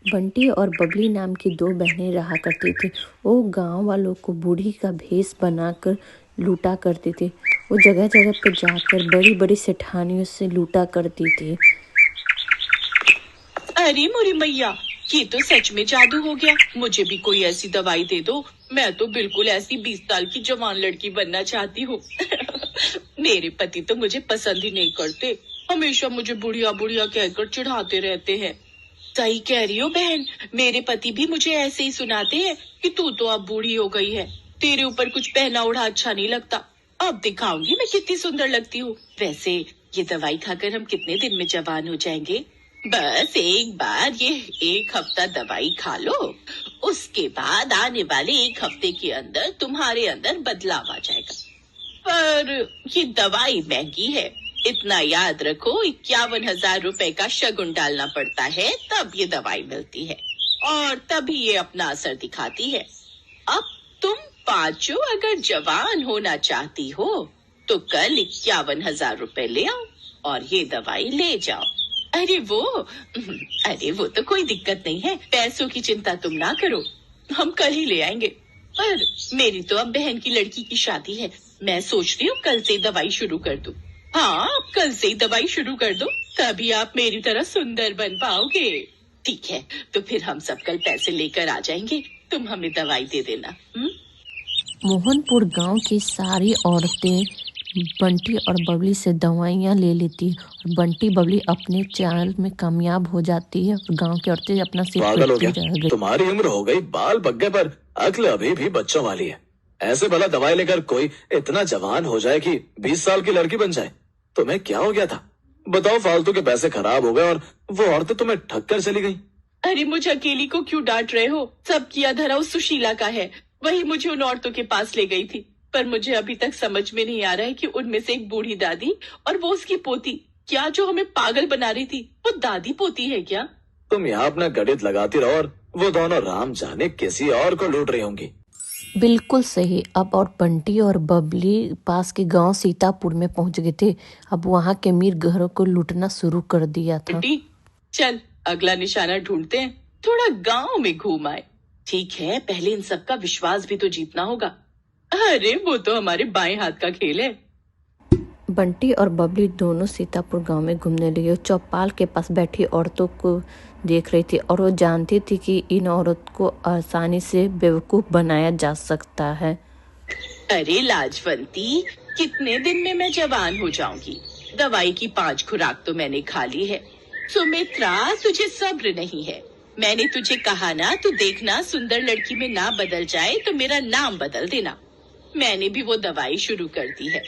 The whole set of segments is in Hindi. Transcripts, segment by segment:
बंटी और बबली नाम की दो बहनें रहा करती थी। वो गांव वालों को बूढ़ी का भेष बनाकर लूटा करती थी। वो जगह जगह पर जाकर बड़ी बड़ी सेठानियों से लूटा करती थी। अरे मोरी मैया, ये तो सच में जादू हो गया। मुझे भी कोई ऐसी दवाई दे दो। मैं तो बिल्कुल ऐसी 20 साल की जवान लड़की बनना चाहती हूँ। मेरे पति तो मुझे पसंद ही नहीं करते, हमेशा मुझे बुढ़िया बुढ़िया कहकर चिढ़ाते रहते हैं। सही कह रही हो बहन, मेरे पति भी मुझे ऐसे ही सुनाते हैं कि तू तो अब बूढ़ी हो गई है, तेरे ऊपर कुछ पहना ओढ़ा अच्छा नहीं लगता। अब दिखाऊंगी मैं कितनी सुंदर लगती हूँ। वैसे ये दवाई खाकर हम कितने दिन में जवान हो जाएंगे? बस एक बार ये 1 हफ्ता दवाई खा लो, उसके बाद आने वाले 1 हफ्ते के अंदर तुम्हारे अंदर बदलाव आ जाएगा। पर ये दवाई महंगी है, इतना याद रखो। 51,000 रुपए का शगुन डालना पड़ता है, तब ये दवाई मिलती है और तभी ये अपना असर दिखाती है। अब तुम पांचों अगर जवान होना चाहती हो तो कल 51,000 रुपए ले आओ और ये दवाई ले जाओ। अरे वो तो कोई दिक्कत नहीं है, पैसों की चिंता तुम ना करो, हम कल ही ले आएंगे। पर मेरी तो अब बहन की लड़की की शादी है, मैं सोच रही हूँ कल से दवाई शुरू कर दूं। हाँ, कल से ही दवाई शुरू कर दो, तभी आप मेरी तरह सुंदर बन पाओगे। ठीक है, तो फिर हम सब कल पैसे लेकर आ जाएंगे, तुम हमें दवाई दे देना। मोहनपुर गांव की सारी औरतें बंटी और बबली से दवाइयाँ ले लेती है और बंटी बबली अपने चाल में कामयाब हो जाती है और गांव की औरतें अपना सिर पागल हो पीटती गया, रह गई। तुम्हारी उम्र हो गई, बाल पक गए पर अक्ल अभी भी बच्चों वाली है। ऐसे भला दवाई लेकर कोई इतना जवान हो जाए कि 20 साल की लड़की बन जाए? तुम्हें क्या हो गया था? बताओ, फालतू के पैसे खराब हो गए और वो औरतें तुम्हें ठक्कर चली गई। अरे मुझे अकेली को क्यों डांट रहे हो? सब किया धरा उस सुशीला का है, वही मुझे उन औरतों के पास ले गई थी। पर मुझे अभी तक समझ में नहीं आ रहा है कि उनमें से एक बूढ़ी दादी और वो उसकी पोती, क्या जो हमें पागल बना रही थी वो दादी पोती है क्या? तुम यहाँ अपना गणित लगाती रहो और वो दोनों राम जाने किसी और को लूट रही होंगी। बिल्कुल सही। अब और बंटी और बबली पास के गांव सीतापुर में पहुंच गए थे। अब वहां के अमीर घरों को लूटना शुरू कर दिया था। चल अगला निशाना ढूंढते हैं, थोड़ा गांव में घूम आए। ठीक है, पहले इन सबका विश्वास भी तो जीतना होगा। अरे वो तो हमारे बाएं हाथ का खेल है। बंटी और बबली दोनों सीतापुर गांव में घूमने लगे। चौपाल के पास बैठी औरतों को देख रही थी और वो जानती थी कि इन औरतों को आसानी से बेवकूफ बनाया जा सकता है। अरे लाजवंती, कितने दिन में मैं जवान हो जाऊंगी? दवाई की 5 खुराक तो मैंने खा ली है। सुमित्रा, तुझे सब्र नहीं है। मैंने तुझे कहा ना, तू देखना सुंदर लड़की में ना बदल जाए तो मेरा नाम बदल देना। मैंने भी वो दवाई शुरू कर दी है।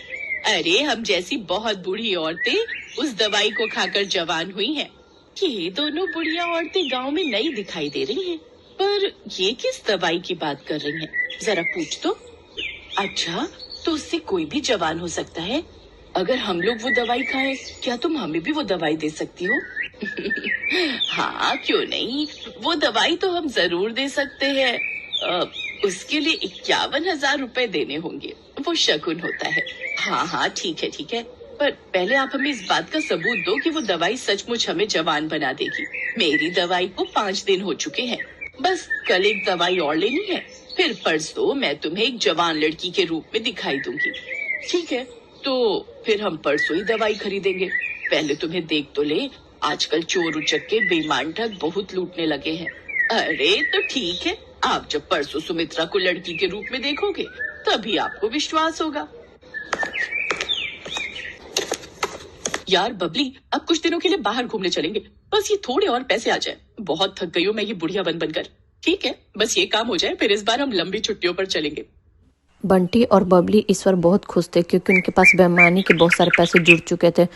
अरे हम जैसी बहुत बूढ़ी औरतें उस दवाई को खाकर जवान हुई हैं। ये दोनों बुढ़िया औरतें गांव में नई दिखाई दे रही हैं, पर ये किस दवाई की बात कर रही हैं? जरा पूछ तो। अच्छा, तो उससे कोई भी जवान हो सकता है? अगर हम लोग वो दवाई खाएं, क्या तुम हमें भी वो दवाई दे सकती हो? हाँ, क्यों नहीं, वो दवाई तो हम जरूर दे सकते हैं। उसके लिए 51,000 रुपए देने होंगे, वो शगुन होता है। हाँ ठीक है, पर पहले आप हमें इस बात का सबूत दो कि वो दवाई सचमुच हमें जवान बना देगी। मेरी दवाई को 5 दिन हो चुके हैं, बस कल एक दवाई और लेनी है, फिर परसों मैं तुम्हें एक जवान लड़की के रूप में दिखाई दूंगी। ठीक है, तो फिर हम परसों ही दवाई खरीदेंगे। पहले तुम्हें देख तो ले, आजकल चोर उचक्के बेईमान ठग बहुत लूटने लगे हैं। अरे तो ठीक है, आप जब परसों सुमित्रा को लड़की के रूप में देखोगे तभी आपको विश्वास होगा। यार बबली, अब कुछ दिनों के लिए बाहर घूमने चलेंगे, बस ये थोड़े और पैसे आ जाए। बहुत थक गई हूँ मैं ये बुढ़िया बन बनकर। ठीक है, बस ये काम हो जाए, फिर इस बार हम लंबी छुट्टियों पर चलेंगे। बंटी और बबली इस बार बहुत खुश थे क्योंकि उनके पास बेईमानी के बहुत सारे पैसे जुड़ चुके थे।